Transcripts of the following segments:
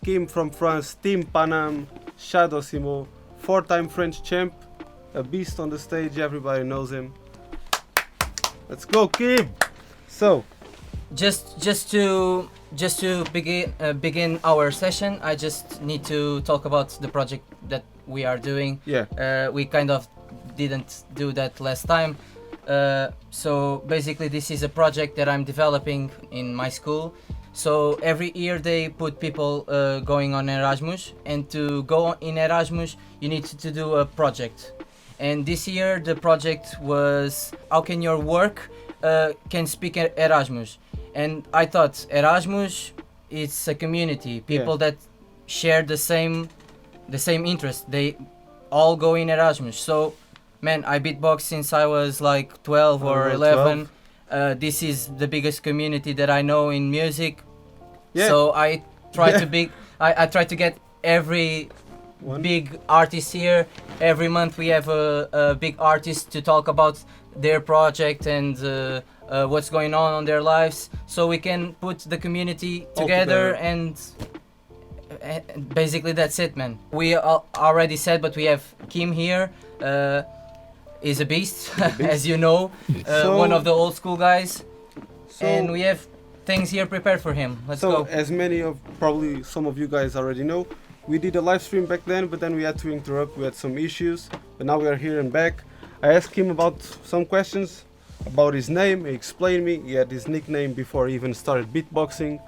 F.kim from France, Team Panam, Shadow Simo, 4-time French champ, a beast on the stage, everybody knows him. Let's go, Kim! So, just to begin our session, I just need to talk about the project that we are doing. yeah, We kind of didn't do that last time. So basically this is a project that I'm developing in my school. So every year they put people going on Erasmus, and to go in Erasmus you need to do a project. And this year the project was how can your work can speak Erasmus. And I thought Erasmus it's a community, people that share the same interest. They all go in Erasmus. So man, I beatbox since I was like 12 or 11. This is the biggest community that I know in music. Yeah. So I try I try to get every big artist here. Every month we have a big artist to talk about their project and what's going on their lives, so we can put the community together. And basically that's it, man. We already said, but we have Kim here. Is a beast, as you know, one of the old school guys, and we have things here prepared for him. Let's go. As many of probably some of you guys already know, we did a live stream back then, but then we had to interrupt. We had some issues, but now we are here and back. I asked him about some questions about his name. He explained me. He had his nickname before he even started beatboxing.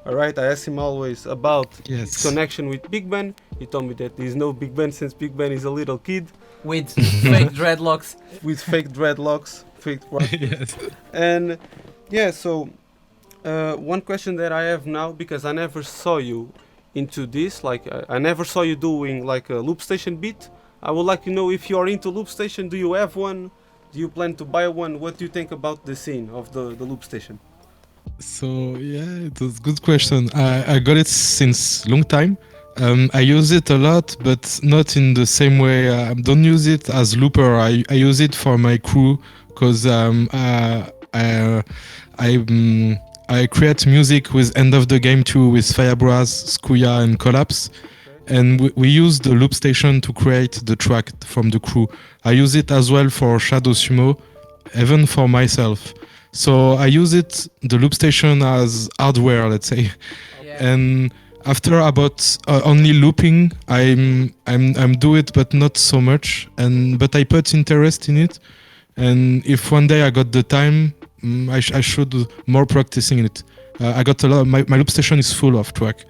Alright, I asked him always about his connection with Big Ben. He told me that he's no Big Ben since Big Ben is a little kid. With fake dreadlocks. With fake dreadlocks. Yes. And yeah, so one question that I have now, because I never saw you into this, like I never saw you doing like a loop station beat. I would like to know if you are into loop station. Do you have one? Do you plan to buy one? What do you think about the scene of the loop station? So yeah, it was a good question. I got it since long time. I use it a lot, but not in the same way. I don't use it as looper. I use it for my crew because I create music with End of the Game 2 with Firebras, Skuya and Collapse. And we use the loop station to create the track from the crew. I use it as well for Shadow Sumo, even for myself. So I use it, the loop station, as hardware, let's say. Yeah. And after about only looping, I'm do it, but not so much. But I put interest in it. And if one day I got the time, I should more practicing it. I got a lot. My loop station is full of track.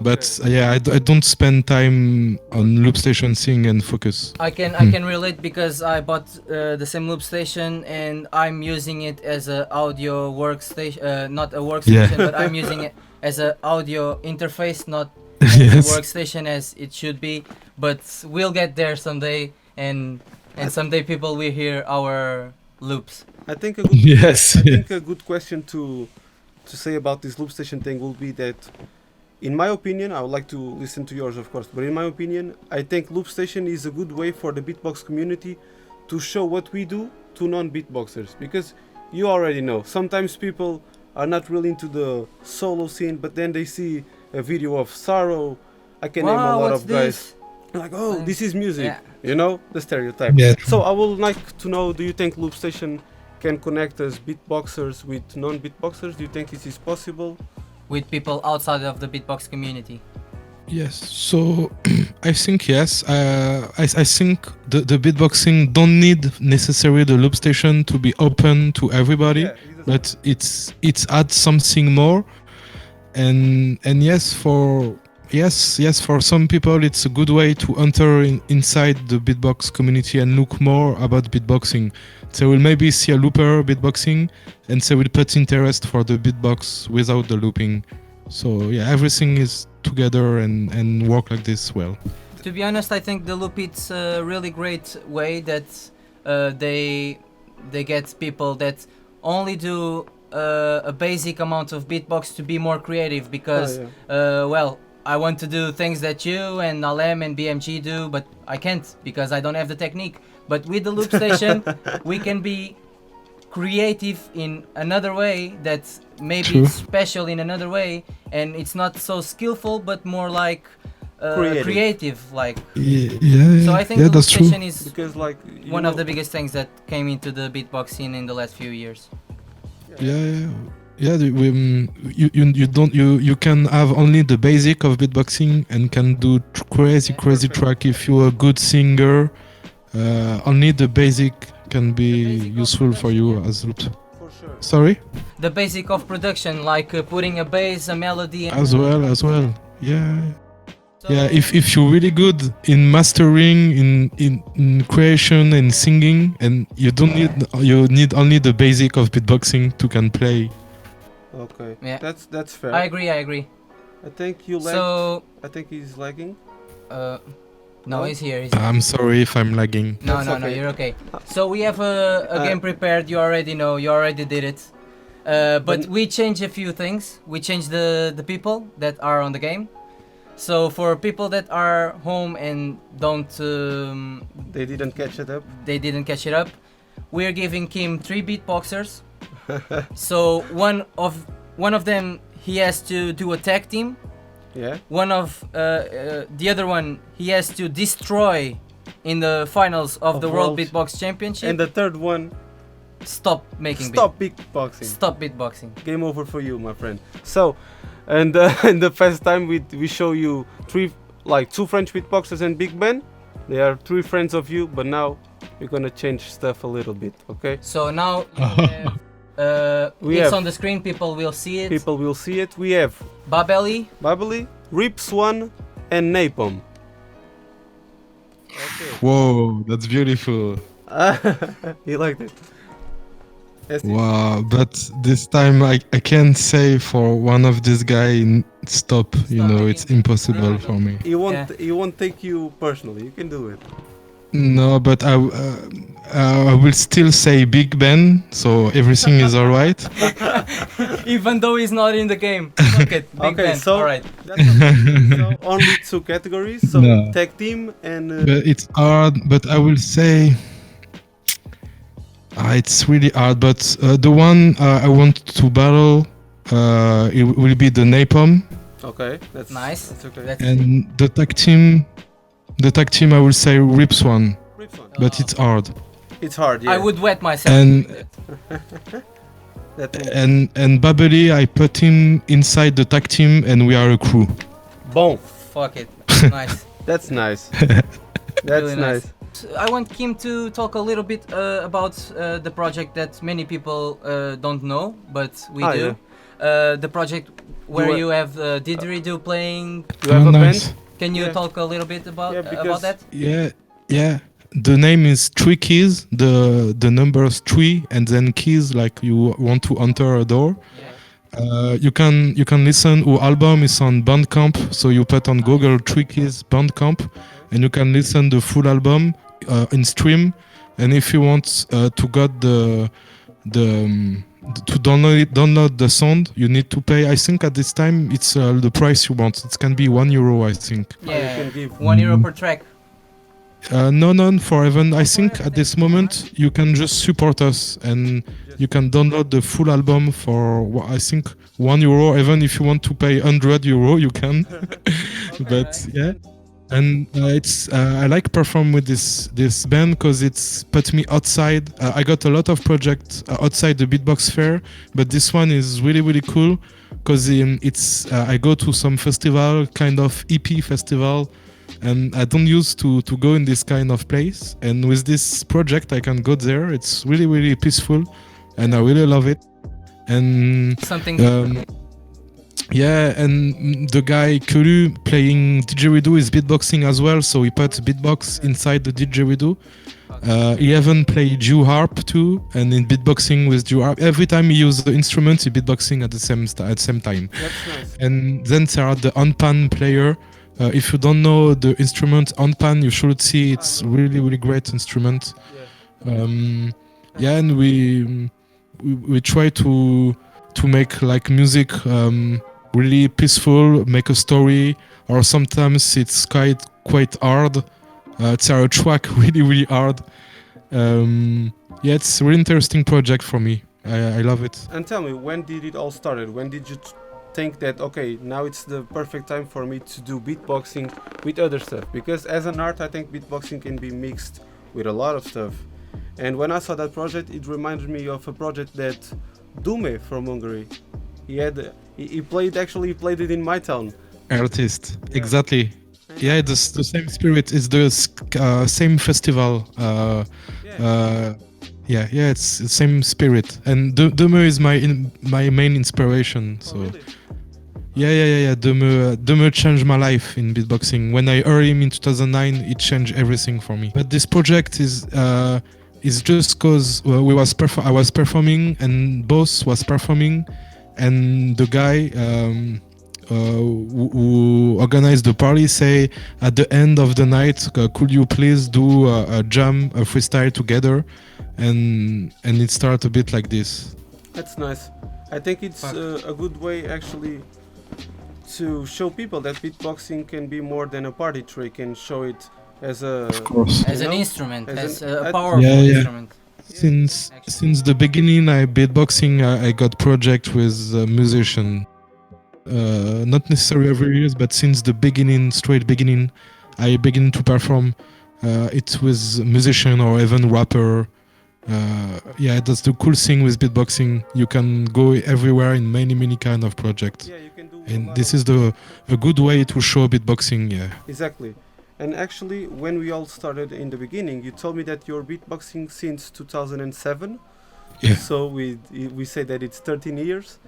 But yeah, I don't spend time on loop station sing and focus. I can relate because I bought the same loop station and I'm using it as a audio workstation, not a workstation, but I'm using it as a audio interface, not a workstation as it should be. But we'll get there someday, and someday people will hear our loops. I think a good I think a good question to say about this loop station thing will be that, in my opinion, I would like to listen to yours, of course, but in my opinion, I think loop station is a good way for the beatbox community to show what we do to non-beatboxers, because you already know, sometimes people are not really into the solo scene, but then they see a video of Sorrow. I can name a lot of guys. Like, oh, this is music, you know, the stereotype. Yeah. So I would like to know, do you think loop station can connect us beatboxers with non-beatboxers? Do you think this is possible? With people outside of the beatbox community. Yes, so I think yes. I think the beatboxing don't need necessarily the loop station to be open to everybody, but it's adds something more. And yes, for some people it's a good way to enter inside the beatbox community and look more about beatboxing. They will maybe see a looper beatboxing and they will put interest for the beatbox without the looping. So yeah, everything is together and work like this well. To be honest, I think the loop it's a really great way that they get people that only do a basic amount of beatbox to be more creative, because I want to do things that you and Alem and BMG do, but I can't because I don't have the technique. But with the loop station, we can be creative in another way, that's maybe True. it's special in another way, and it's not so skillful but more like creative, like. Yeah, So I think yeah, the loop that's true. station is Because like one of the biggest things that came into the beatbox scene in the last few years. Yeah. You can have only the basic of beatboxing and can do crazy Perfect. track if you're a good singer. Only the basic can be basic of useful for you production, as loop. For sure. Sorry? The basic of production, like putting a bass, a melody, and As well. Yeah. So, Yeah, if you're really good in mastering, in creation and singing, and you need only the basic of beatboxing to can play. Okay. Yeah. That's fair. I agree. I think you lagged. So, I think he's lagging. no, he's here. I'm sorry if I'm lagging. No, That's no, okay. you're okay. So we have a game prepared. You already know. You already did it. But we changed a few things. We changed the people that are on the game. So for people that are home and don't, They didn't catch it up. it up, we're giving Kim 3 beatboxers. So one of them, he has to do a tag team. Yeah. One of the other one, he has to destroy in the finals of the World Beatbox Championship. And the third one, stop making stop beatboxing. Stop beatboxing. Game over for you, my friend. So, and in the first time we show you 2 French beatboxers and Big Ben. They are 3 friends of you, but now we're gonna change stuff a little bit, okay? So now you have, it's have- on the screen. People will see it. People will see it. We have Babeli, Babeli, Rip Swan, and Napalm. Okay. Whoa, that's beautiful. He liked it. Yes, Wow, but this time I can't say for one of this guy stop. You know, it's impossible for me. He won't take you personally. You can do it. No, but I will still say Big Ben, so everything is alright. even though he's not in the game. Okay, Big Okay, Ben. so- All right. That's okay. So only 2 categories. So No. tag team and But it's hard. But I will say it's really hard. But the one I want to battle, it will be the Napalm, okay, that's Nice. That's okay. That's and the tag team. The tag team, I will say Rip Swan, Rip Swan. but it's hard. It's hard. Yeah. I would wet myself. And That and Babeli, I put him inside the tag team, and we are a crew. Boom. Fuck it. Nice. That's nice. That's Really nice. I want Kim to talk a little bit about the project that many people don't know, but we do. The project where you have Didgeridoo playing. You have a nice. band? Can you Yeah. talk a little bit about Yeah, because- that? Yeah. The name is 3 keys. The numbers 3 and then keys like you want to enter a door. You can listen. Our album is on Bandcamp, so you put on Google 3 keys Bandcamp, and you can listen the full album in stream. And if you want to get to download the sound, you need to pay. I think at this time it's the price you want. It can be €1, I think. You Yeah, can give €1 per track. No, for even. I think at this moment you can just support us and you can download the full album for I think €1. Even if you want to pay €100, you can. But yeah, and it's I like perform with this band because it's put me outside. I got a lot of projects outside the beatbox fair, but this one is really cool because it's I go to some festival, kind of EP festival. And I don't used to go in this kind of place. And with this project, I can go there. It's really peaceful, and I really love it. And Something. yeah, and the guy Kulu playing didgeridoo is beatboxing as well. So he put beatbox inside the didgeridoo. He even played Jew harp too, and in beatboxing with Jew harp. Every time he uses the instrument, he beatboxing at the same time. That's nice. And then there are the on-pan player. If you don't know the instrument on-pan, you should see it's really great instrument. And we try to make like music really peaceful, make a story, or sometimes it's quite hard. It's our track really hard, Yeah, it's a really interesting project for me. I love it. And tell me, when did it all started? When did you think that, okay, now it's the perfect time for me to do beatboxing with other stuff? Because as an art, I think beatboxing can be mixed with a lot of stuff. And when I saw that project, it reminded me of a project that Dume from Hungary, he played it in my town. Artist, Yeah. exactly. Yeah, it's the same spirit. It's the same festival. Yeah, it's the same spirit. And Demo is my main inspiration. So Oh, really? yeah. Demo changed my life in beatboxing. When I heard him in 2009, it changed everything for me. But this project is just cause I was performing and Boss was performing, and the guy who organized the party say at the end of the night, could you please do a jam, a freestyle together, and it started a bit like this. That's nice. I think it's a good way actually to show people that beatboxing can be more than a party trick, and show it as a, Of course, As you an know, instrument, as as an- a powerful Yeah. instrument. Since the beginning, I beatboxing. I got project with a musician. Not necessarily every year, but since the beginning, straight beginning, I begin to perform. It was musician or even rapper. Yeah, that's the cool thing with beatboxing. You can go everywhere in many kind of projects, yeah, you can do a and lot this of- is a good way to show beatboxing. Yeah. Exactly. And actually, when we all started in the beginning, you told me that you're beatboxing since 2007. Yeah. So we say that it's 13 years.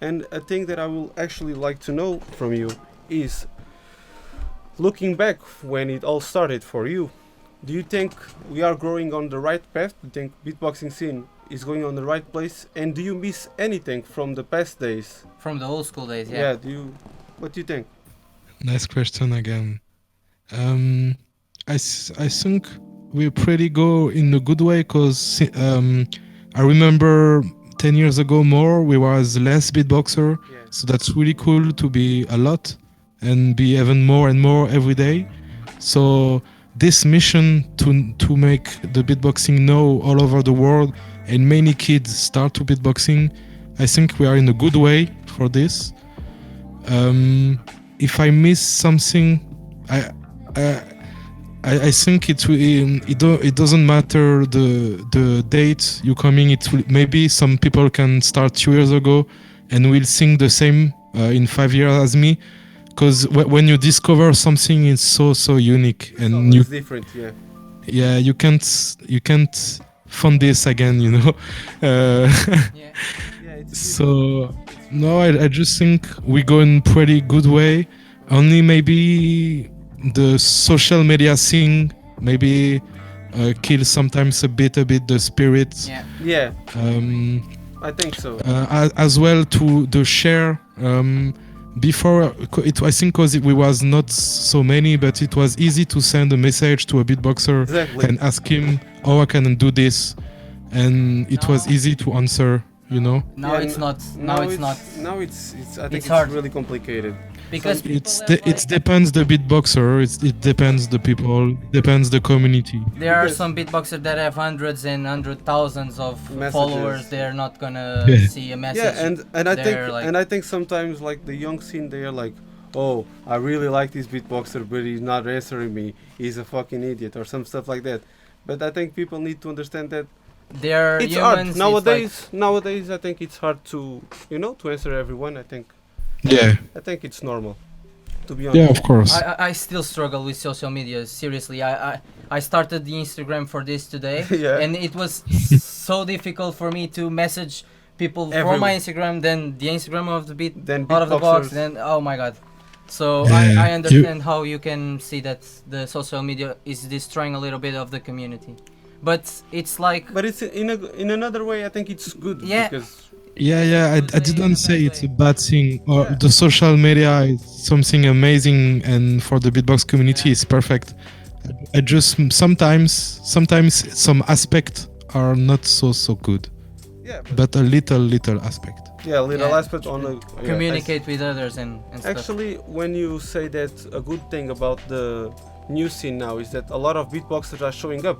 And a thing that I will actually like to know from you is, looking back when it all started for you, do you think we are growing on the right path? Do you think beatboxing scene is going on the right place? And do you miss anything from the past days? From the old school days, Yeah. What do you think? Nice question again. I think we pretty go in a good way, because I remember 10 years ago we was less beatboxer, Yeah. so that's really cool to be a lot and be even more and more every day. So this mission to make the beatboxing know all over the world and many kids start to beatboxing, I think we are in a good way for this. If I miss something, I think it doesn't matter the date you coming. Maybe some people can start 2 years ago and will sing the same in 5 years as me, because when you discover something, it's so unique, and It's different, yeah. yeah, you can't find this again, you know. Yeah. Yeah, it's So no, I just think we go in pretty good way. Only maybe the social media thing maybe kills sometimes a bit the spirit. Yeah. yeah, Um, I think so. as well to the share. Before I think because we was not so many, but it was easy to send a message to a beatboxer Exactly. and ask him how I can do this, and it was No. easy to answer. You know, Now Yeah, it's not. Now it's not. Now it's I think It's it's hard. really complicated. Because it depends the beatboxer. It depends the people. Depends the community. there are because- some beatboxers that have hundreds and thousands of Messages. followers. They're not gonna Yeah. see a message. Yeah, and I think They're like- and I think sometimes like the young scene, they are like, oh, I really like this beatboxer, but he's not answering me. He's a fucking idiot or some stuff like that. But I think people need to understand that they're it's humans. hard it's nowadays. Nowadays, I think it's hard to to answer everyone. I think it's normal, to be honest. Yeah, of course. I still struggle with social media. Seriously, I started the Instagram for this today, Yeah. and it was so difficult for me to message people from Everyone. my Instagram, then the Instagram of the beat Then out of the box, beatboxers. then oh my god. So Yeah, I understand how you can see that the social media is destroying a little bit of the community, but it's like But it's in another way. I think it's good. Yeah. Because Yeah, I Say in a didn't say bad it's way. a bad thing. Or Yeah. the social media is something amazing, and for the beatbox community, it's perfect. I just sometimes some aspects are not so good, yeah, but a little aspect. yeah, little Yeah. aspect on the communicate with others and stuff. Actually, when you say that, a good thing about the new scene now is that a lot of beatboxers are showing up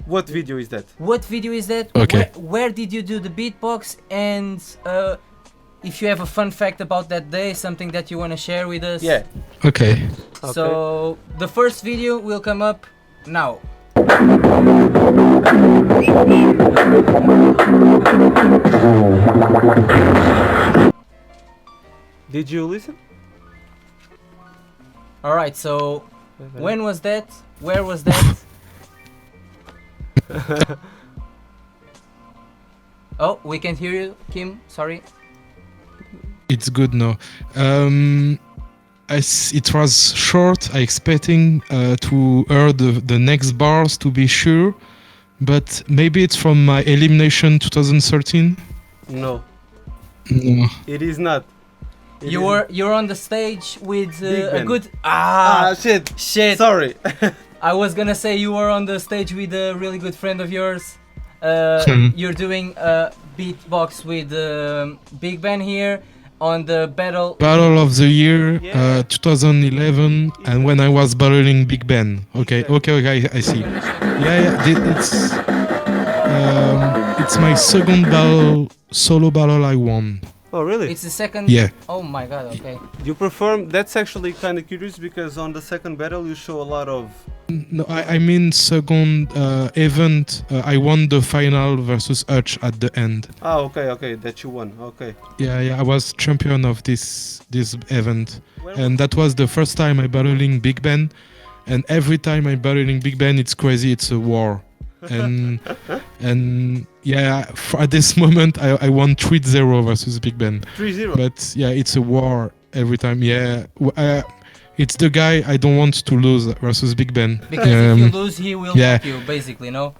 What video is that? What video is that? Okay. Where did you do the beatbox? And if you have a fun fact about that day, something that you want to share with us. Yeah. Okay. So the first video will come up now. Did you listen? All right. So when was that? Where was that? Oh, we can't hear you, Kim. Sorry. It's good now. It was short. I expecting to hear the next bars to be sure, but maybe it's from my elimination 2013. No, No. it is not. You're on the stage with Big a Ben. good Shit. shit. Sorry. I was gonna say you were on the stage with a really good friend of yours. You're doing a beatbox with Big Ben here on the battle. Battle of the Year Yeah. 2011, and when I was battling Big Ben. Okay, I see. Yeah, it's my second solo battle I won. Oh, really? It's the second. Yeah. Oh my god. Okay. You perform. That's actually kind of curious because on the second battle you show a lot of. No, I mean second event. I won the final versus Hutch at the end. Ah, okay, that you won. Okay. Yeah, I was champion of this event, When and that was the first time I battling Big Ben. And every time I battling Big Ben, it's crazy. It's a war, and yeah, at this moment I won 3-0 versus Big Ben. 3-0. But yeah, it's a war every time. Yeah, it's the guy I don't want to lose versus Big Ben. Because if you lose, he will yeah. knock you, basically, no?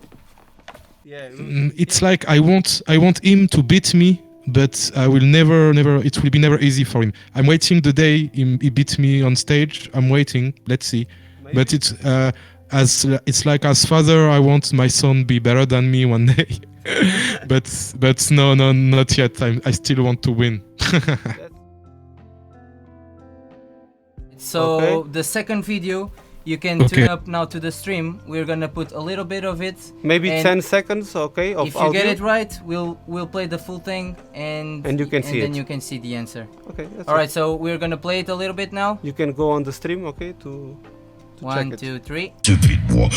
Yeah. It's like I want him to beat me, but I will never. It will be never easy for him. I'm waiting the day he beats me on stage. I'm waiting. Let's see. Maybe. But it's like as father, I want my son be better than me one day. but no, not yet. I still want to win. So Okay. the second video, you can Okay. tune up now to the stream. We're gonna put a little bit of it. Maybe and 10 seconds, okay, of If you audio. get it right, we'll play the full thing, and And you can see then it. you can see the answer. Okay, that's All right, so we're gonna play it a little bit now. You can go on the stream, okay, to One, check it. 2, 3. Stupid what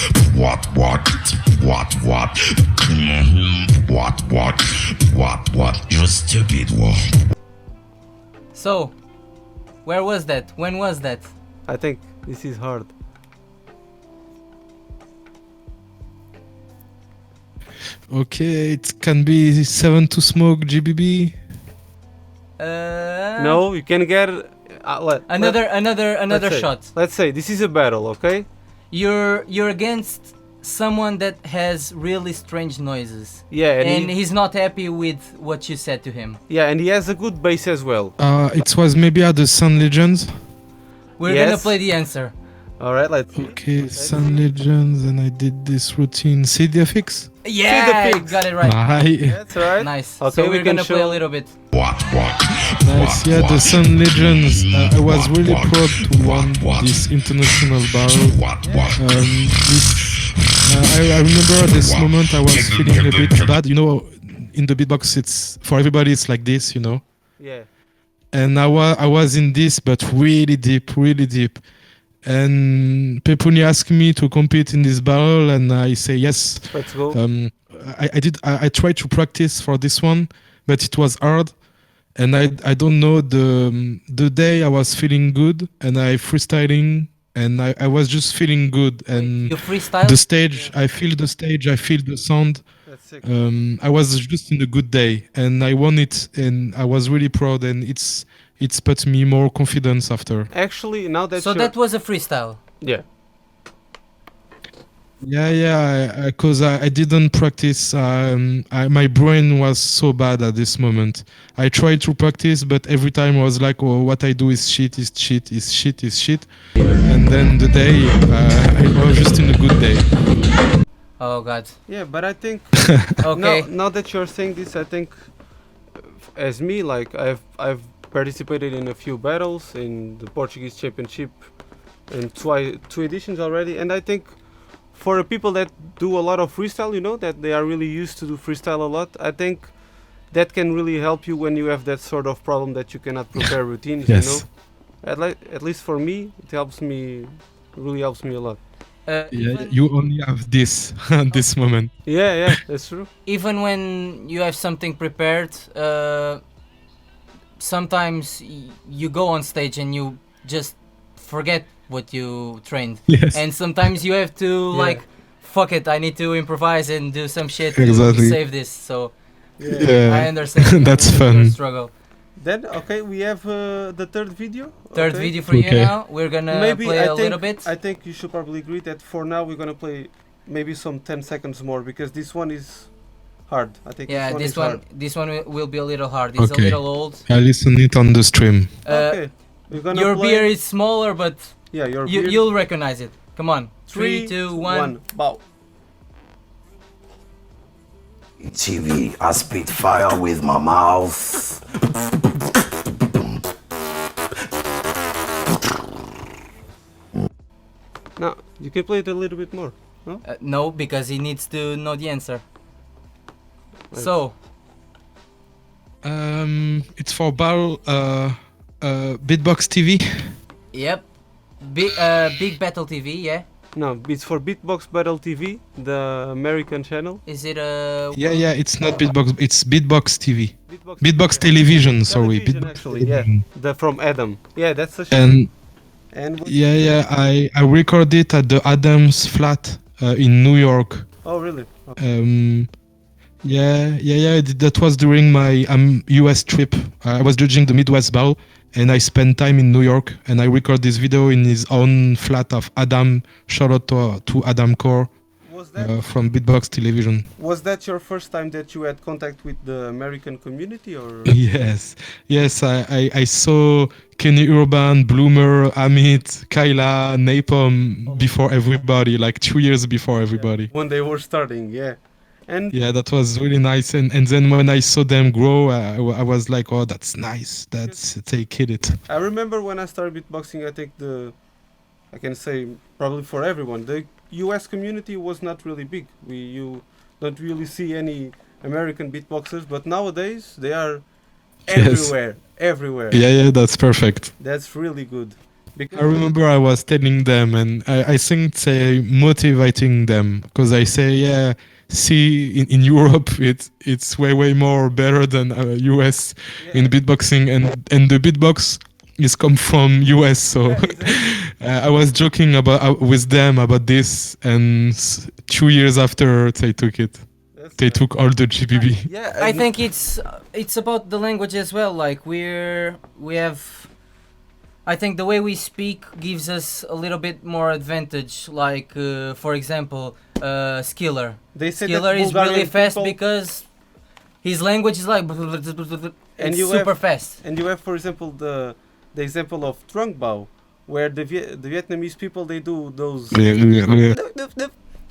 you stupid what. So, where was that? When was that? I think this is hard. Okay, it can be 7 to Smoke GBB. No, you can get Another let's say- shot. Let's say this is a battle, okay? You're against someone that has really strange noises, Yeah, and he's not happy with what you said to him. and he has a good bass as well. It was maybe at the Sun Legends. We're Yes. gonna play the answer. All right, let's see. Okay, Sun Legends, and I did this routine. CDFX. Yeah, pigs. got it right. That's right. Nice. Okay, So we we're can gonna play a show- little bit. Nice. Yeah, the Sun Legends. I was really proud to win this international battle. I remember at this moment I was feeling a bit bad. You know, in the beatbox, it's for everybody. It's like this, you know. Yeah. And I was in this, but really deep. And Pepuni asked me to compete in this battle, and I say yes. Let's go. I tried to practice for this one, but it was hard. And I don't know, the day I was feeling good, and I freestyling, and I was just feeling good. And You freestyle? the stage, I feel the stage, I feel the sound. That's sick. I was just in a good day, and I won it, and I was really proud, and it's put me more confidence after. Actually, now that So you're... that was a freestyle. Yeah. Yeah, because I didn't practice. My brain was so bad at this moment. I tried to practice, but every time I was like, "Oh, what I do is shit, is shit, is shit, is shit." And then the day, I was just in a good day. Oh god. Yeah, but I think Okay. now that you're saying this, I think as me, like I've participated in a few battles in the Portuguese Championship in two editions already, and I think for people that do a lot of freestyle, you know, that they are really used to do freestyle a lot, I think that can really help you when you have that sort of problem that you cannot prepare routines, Yes. you know. At least for me, it helps me, really helps me a lot. Yeah, Even, you only have this this moment. Yeah, that's true. even when you have something prepared, sometimes you go on stage and you just forget what you trained. Yes. And sometimes you have to Yeah. like, fuck it, I need to improvise and do some shit to Exactly. save this. So Yeah. I understand. That's your fun. struggle. Then okay, we have the third video. Third okay. video for you Okay. now. We're gonna Maybe play I a think little bit. I think you should probably agree that for now we're gonna play maybe some 10 seconds more because this one is hard. I think Yeah, this this one one, is hard. this one will be a little hard. It's a Okay. little old. I listen it on the stream. Okay, we're gonna Your play. beer is smaller, but Yeah, your beard. you'll recognize it. Come on. 3, 3, 2, 1. Bow. TV, I spit fire with my mouth. Now you can play it a little bit more. No, because he needs to know the answer. Right. So, It's for Beatbox TV. yep. Big Battle TV, yeah. No, it's for Beatbox Battle TV, the American channel. Is it Yeah, it's not Beatbox. It's Beatbox TV. Beatbox, Beatbox Television. Sorry, Television, Beatbox actually, yeah. Television. The from Adam. Yeah, that's the show. And And what- yeah, I recorded it at the Adams flat in New York. Oh really? Okay. That was during my US trip. I was judging the Midwest Bowl, and I spent time in New York, and I recorded this video in his own flat of Adam. Shout out to Adam Core Was that from Beatbox Television. was that your first time that you had contact with the American community, or? Yes. I saw Kenny Urban, Bloomer, Amit, Kyla, Napalm before everybody, like 2 years before everybody. When they were starting, yeah. And Yeah, that was really nice. And then when I saw them grow, I was like, oh, that's nice. They kid it. I remember when I started beatboxing, I think I can say probably for everyone, the US community was not really big. You don't really see any American beatboxers, but nowadays they are Yes. everywhere. Yeah, that's perfect. That's really good. Because I remember I was telling them, and I think they motivating them because I say, yeah, see, in Europe it's way more better than US in beatboxing, and the beatbox is come from US. So Yeah, exactly. I was joking about with them about this, and 2 years after they took it. That's They took all the GBB. yeah, I think it's about the language as well. Like we have, I think the way we speak gives us a little bit more advantage. Like for example, Skiller. they say Skiller that is really Bulgarian fast people- because his language is like And it's you super have- fast. And you have, for example, the example of trunk bow, where the Vietnamese people they do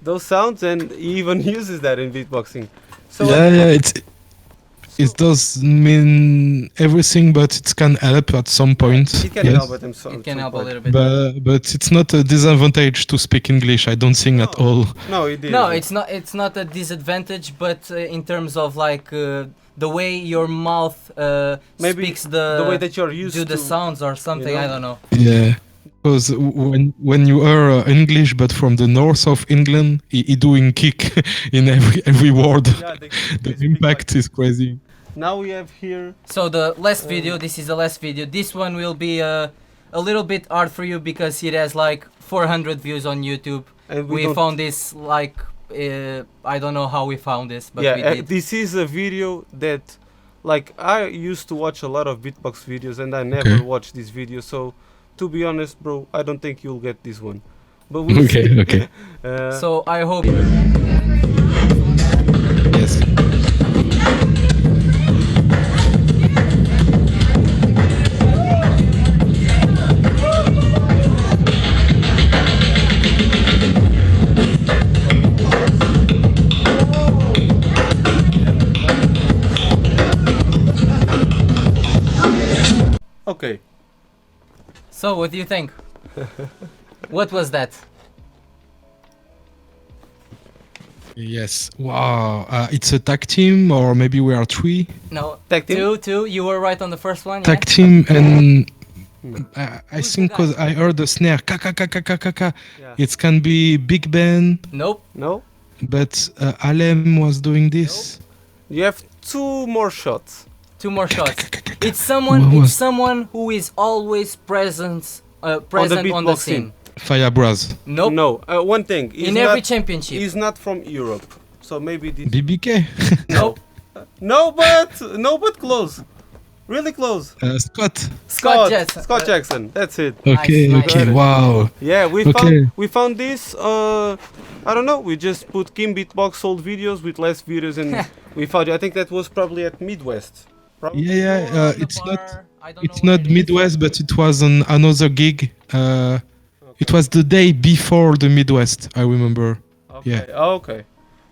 those sounds, and he even uses that in beatboxing. So It does mean everything, but it can help at some point. it can yes. help at them. It can help a little bit. But it's not a disadvantage to speak English. I don't think at all. No, it did. No, it's not a disadvantage, but in terms of like the way your mouth Maybe speaks the way that you're used do to the sounds or something. know? I don't know. Yeah, because when you are English, but from the north of England, he doing kick in every word. Yeah, they The speak impact like- is crazy. Now we have here. So the last video, this is the last video. This one will be a little bit hard for you because it has like 400 views on YouTube. And We don't- found this like I don't know how we found this, but yeah, we did. this is a video that, like, I used to watch a lot of beatbox videos, and I never Okay. watched this video. So, to be honest, bro, I don't think you'll get this one. But we'll Okay, see. okay. So I hope. Yes. Okay. So what do you think? What was that? Yes. Wow. It's a tag team, or maybe we are three. No, Tag team? two. You were right on the first one. Tag Yeah. team, and I Who's the think guy? because I heard the snare, ka ka ka ka ka ka ka. Yeah. It can be Big Ben, Nope. No? but Alem was doing this. You have 2 more shots. Two more shots. It's What was- someone who is always present on the beatbox scene. scene. Fire Bras. Nope. No. One thing. He's In not, every championship. He's not from Europe. So maybe this. BBK. Nope. No, but close. Really close. Scott. Scott Jackson. Scott Jackson. That's it. Okay. Nice. Okay. Wow. Yeah, Okay. we found this. I don't know. We just put Kim beatbox old videos with less videos, and we found it. I think that was probably at Midwest. Probably. Yeah. It's not Midwest, but it was on another gig. It was the day before the Midwest. I remember. Okay. Yeah. Oh, okay.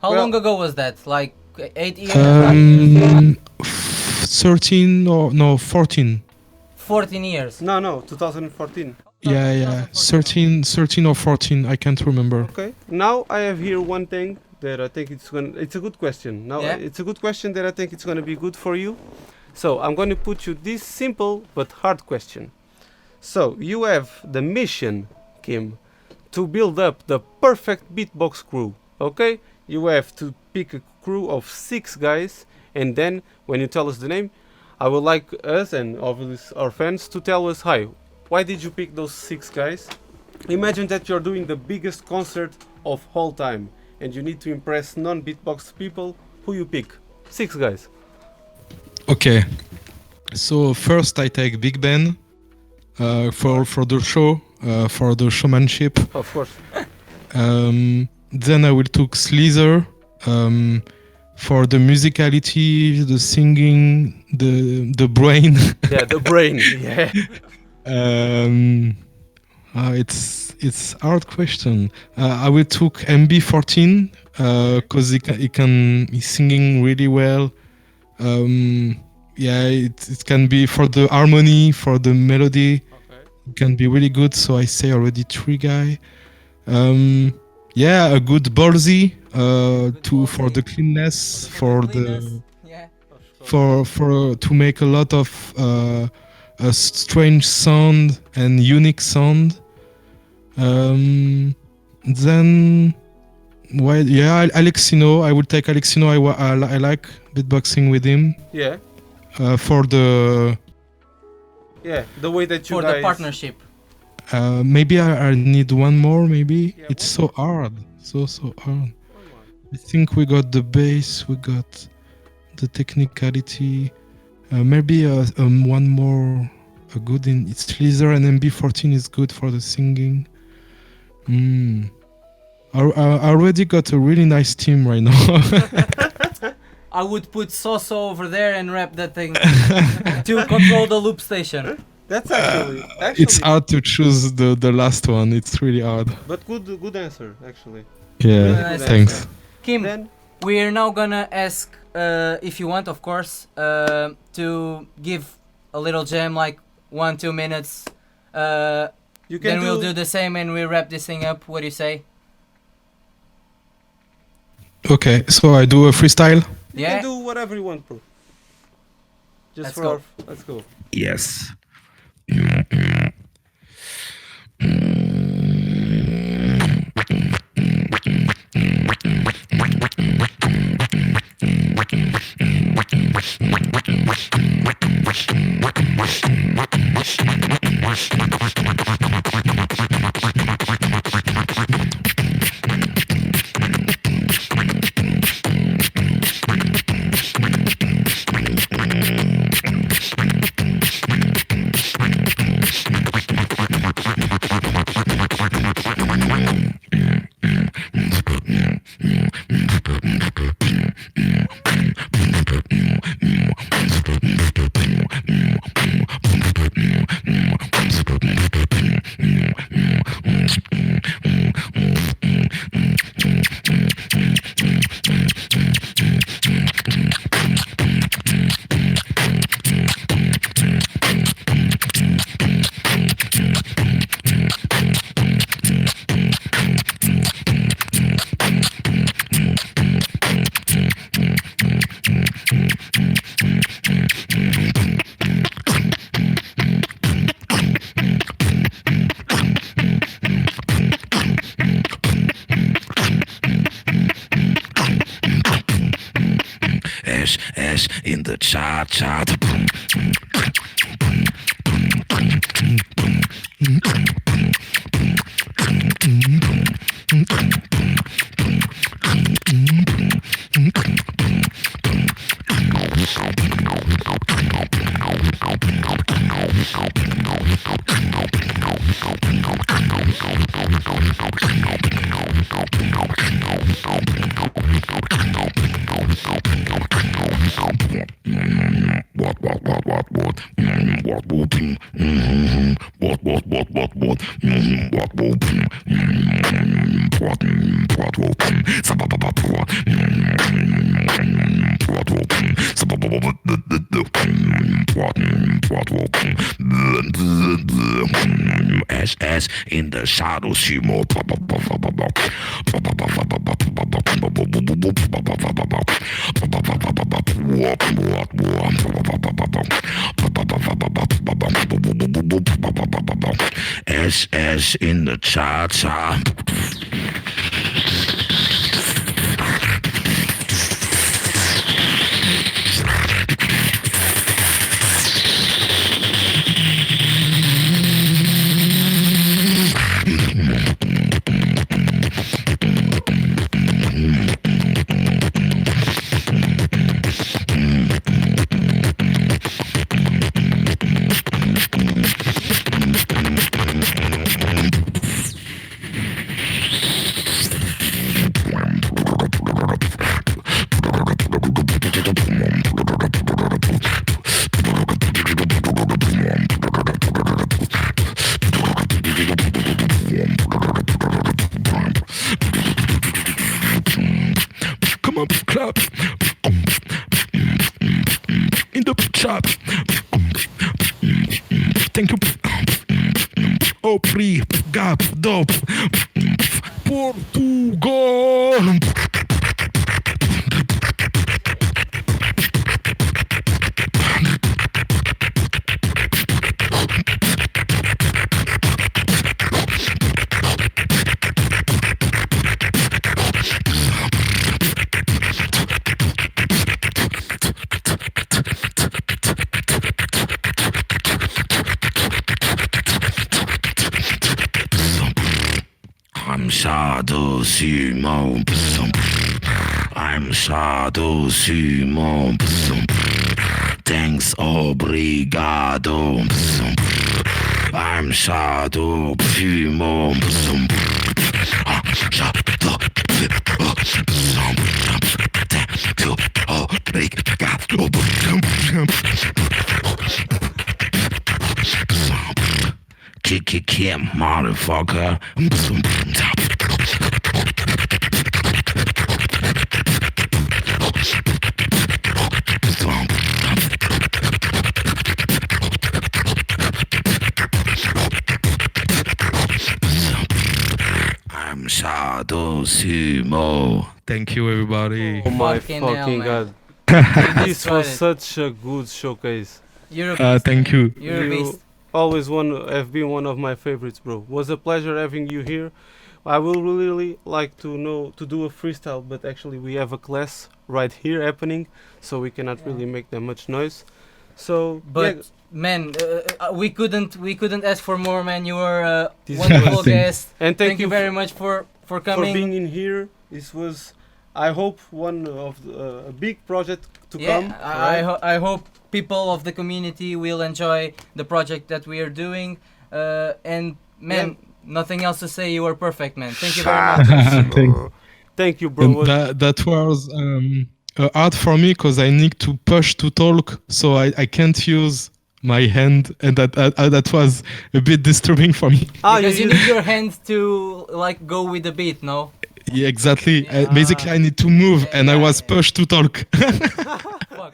How Well- long ago was that? Like 8 years? 13 or no 14. 14 years. No, 2014. Yeah. 13 or 14. I can't remember. Okay. Now I have here one thing that I think it's a good question. Now Yeah. it's a good question that I think it's gonna be good for you. So I'm gonna put you this simple but hard question. So you have the mission, Kim, to build up the perfect beatbox crew. Okay? You have to pick a crew of 6 guys, and then when you tell us the name, I would like us and obviously our fans to tell us, hi, why did you pick those 6 guys? Imagine that you're doing the biggest concert of all time and you need to impress non-beatbox people. Who you pick? 6 guys. Okay. So first I take Big Ben for the show, for the showmanship. Of course. Then I will take Sleazer for the musicality, the singing, the brain. Yeah, the brain. Yeah. It's hard question. I will took MB14 because he's singing really well. It can be for the harmony, for the melody. Okay. It can be really good. So I say already 3 guy. A good ballsy for the cleanness, for the Yeah. for to make a lot of a strange sound and unique sound. Then Alexino. I would take Alexino. I like beatboxing with him. Yeah. For the The way that you For guys. the partnership. maybe I need one more. Maybe Yeah, it's so hard, so hard. I think we got the bass, we got the technicality. Maybe one more good in it's Sleazer, and MB14 is good for the singing. I already got a really nice team right now. I would put Soso over there and wrap that thing to control the loop station. That's actually. It's hard to choose the last one. It's really hard. But good answer actually. Yeah, nice thanks. answer. Kim, Then we're now gonna ask, if you want, of course, to give a little jam, like 1-2 minutes. you can Then we'll do the same and we wrap this thing up. What do you say? Okay, so I do a freestyle. You can do whatever you want, bro. Let's Just go. Let's go. Yes. ash in the cha cha. Ash in the shadow, Shimo. Ash in the cha cha. Come on, clap in the chat. Thank you. Obrigado, Portugal. I'm Shadow Simon. I'm Shadow Simon. Thanks, obrigado. I'm Shadow Simon. Kick, motherfucker. I'm Shadow Sumo. Thank you, everybody. Oh my Fucking hell, fucking man. god. This Destroyed was it. such a good showcase. You're a beast. Thank you. You're a beast. Always have been one of my favorites, bro. Was a pleasure having you here. I will really like to do a freestyle, but actually we have a class right here happening, so we cannot really make that much noise. So, But yeah, man, we couldn't ask for more, man. You were a This is wonderful nothing. guest. and Thank you very much for for coming. being in here. This was, I hope, one of a big project to Yeah, come. I hope people of the community will enjoy the project that we are doing. And man, nothing else to say. You were perfect, man. Thank you very much. Thank you, bro. And that was hard for me because I need to push to talk, so I can't use my hand, and that was a bit disturbing for me. Because you need your hand to like go with the beat, no? Yeah, exactly. Yeah. Basically, I need to move, Yeah, and I yeah, was yeah. pushed to talk. Fuck.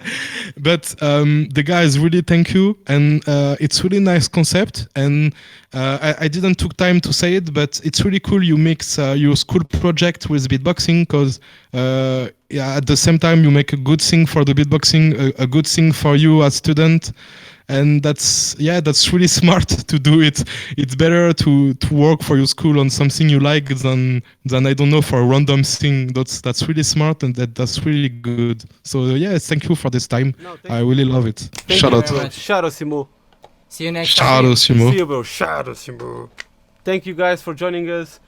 But the guys really thank you, and it's really nice concept. And I didn't took time to say it, but it's really cool. You mix your school project with beatboxing, because at the same time you make a good thing for the beatboxing, a good thing for you as student. and that's really smart to do it. It's better to work for your school on something you like than I don't know, for a random thing. That's really smart, and that's really good. So yeah, thank you for this time. I really love it. Shout out. Shout out, Simo. See you next Shout time. out, Simo. See you, bro. Shout out, Simo. Thank you guys for joining us.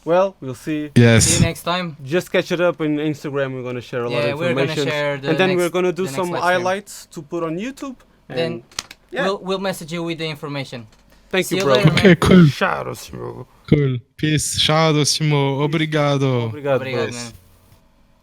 Well, we'll see. Yes. See you next time. Just catch it up on Instagram. We're gonna share a lot of information. We're gonna share and then we're gonna do the some next live stream. highlights to put on YouTube. Then yeah. we'll message you with the information. Thank See you, you bro. later, Okay, cool. Shout out, Simo. Cool. Peace. Ciao, Simo. Obrigado. Obrigado, Obrigado, bro. man.